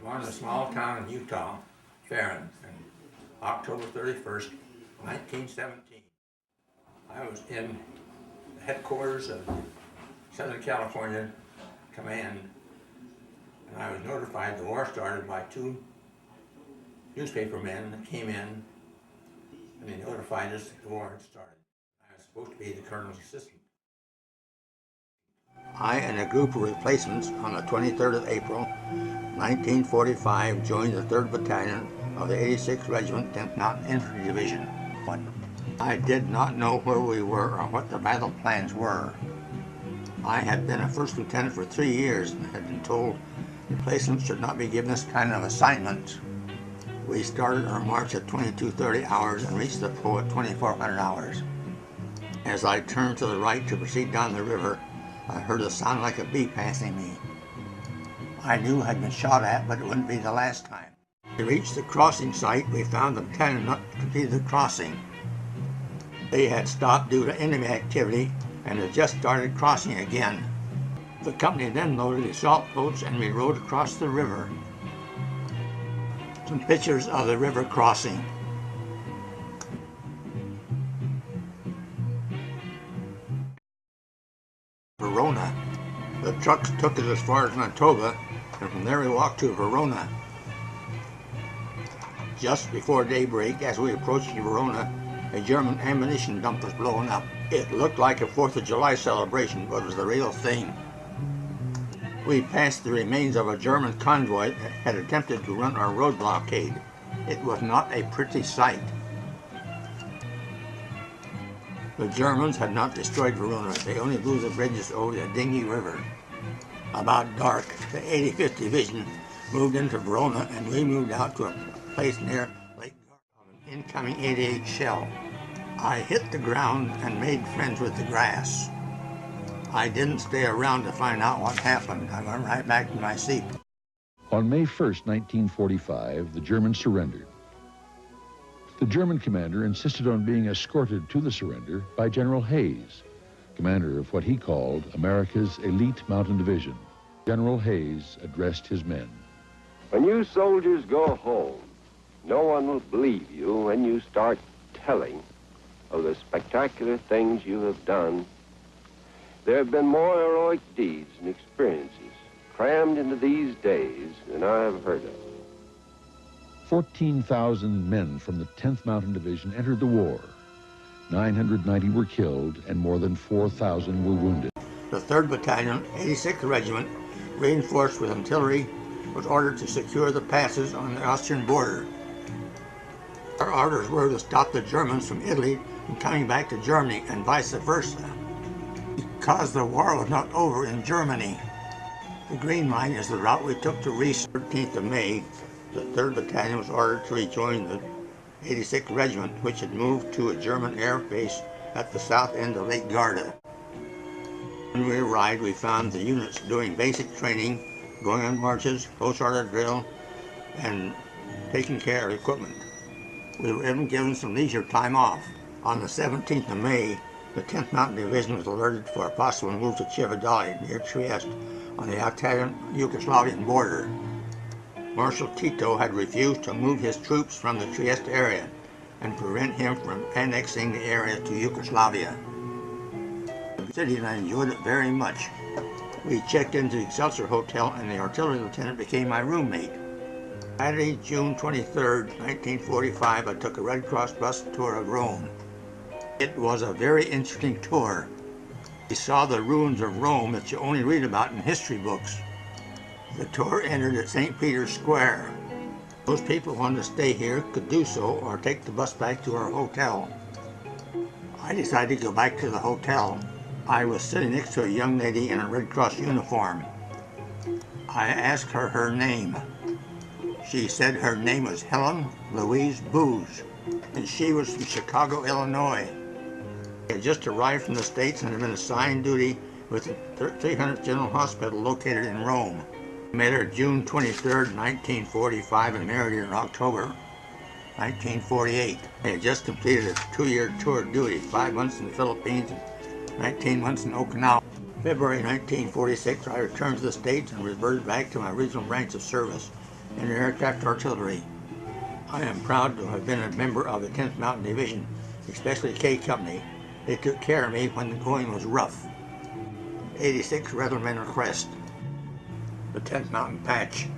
born in a small town in Utah, Farron, on October 31st, 1917. I was in the headquarters of Southern California Command, and I was notified the war started by two newspaper men that came in, and they notified us that the war had started. I was supposed to be the colonel's assistant. I and a group of replacements on the 23rd of April, 1945, joined the 3rd Battalion of the 86th Regiment, 10th Mountain Infantry Division. I did not know where we were or what the battle plans were. I had been a first lieutenant for 3 years and had been told replacements should not be given this kind of assignments. We started our march at 22:30 hours and reached the Po at 2400 hours. As I turned to the right to proceed down the river, I heard a sound like a bee passing me. I knew I had been shot at, but it wouldn't be the last time. We reached the crossing site. We found the battalion not completed the crossing. They had stopped due to enemy activity and had just started crossing again. The company then loaded the assault boats and we rowed across the river. Some pictures of the river crossing. Verona. The trucks took us as far as Manitoba, and from there we walked to Verona. Just before daybreak, as we approached Verona, a German ammunition dump was blown up. It looked like a 4th of July celebration, but it was the real thing. We passed the remains of a German convoy that had attempted to run our road blockade. It was not a pretty sight. The Germans had not destroyed Verona. They only blew the bridges over the Dingy River. About dark, the 85th Division moved into Verona and we moved out to a place near Lake Garda of an incoming 88 shell. I hit the ground and made friends with the grass. I didn't stay around to find out what happened. I went right back to my seat. On May 1st, 1945, the Germans surrendered. The German commander insisted on being escorted to the surrender by General Hayes, commander of what he called America's elite mountain division. General Hayes addressed his men. When you soldiers go home, no one will believe you when you start telling of the spectacular things you have done. There have been more heroic deeds and experiences crammed into these days than I have heard of. 14,000 men from the 10th Mountain Division entered the war. 990 were killed and more than 4,000 were wounded. The 3rd Battalion, 86th Regiment, reinforced with artillery, was ordered to secure the passes on the Austrian border. Our orders were to stop the Germans from Italy from coming back to Germany and vice versa. Because the war was not over in Germany. The Green Line is the route we took to Reese. 13th of May, the 3rd Battalion was ordered to rejoin the 86th Regiment, which had moved to a German air base at the south end of Lake Garda. When we arrived, we found the units doing basic training, going on marches, close order drill, and taking care of equipment. We were even given some leisure time off. On the 17th of May, the 10th Mountain Division was alerted for a possible move to Cividale near Trieste on the Italian-Yugoslavian border. Marshal Tito had refused to move his troops from the Trieste area and prevent him from annexing the area to Yugoslavia. The city and I enjoyed it very much. We checked into the Excelsior Hotel and the artillery lieutenant became my roommate. Saturday, June 23rd, 1945, I took a Red Cross bus tour of Rome. It was a very interesting tour. We saw the ruins of Rome that you only read about in history books. The tour ended at St. Peter's Square. Those people who wanted to stay here could do so or take the bus back to our hotel. I decided to go back to the hotel. I was sitting next to a young lady in a Red Cross uniform. I asked her her name. She said her name was Helen Louise Booz, and she was from Chicago, Illinois. I had just arrived from the States and had been assigned duty with the 300th General Hospital located in Rome. I met her June 23rd, 1945 and married her in October 1948. I had just completed a 2-year tour of duty, 5 months in the Philippines and 19 months in Okinawa. February 1946, I returned to the States and reverted back to my original branch of service, and aircraft artillery. I am proud to have been a member of the 10th Mountain Division, especially K Company. They took care of me when the going was rough. 86 Regimental Crest. The 10th Mountain Patch.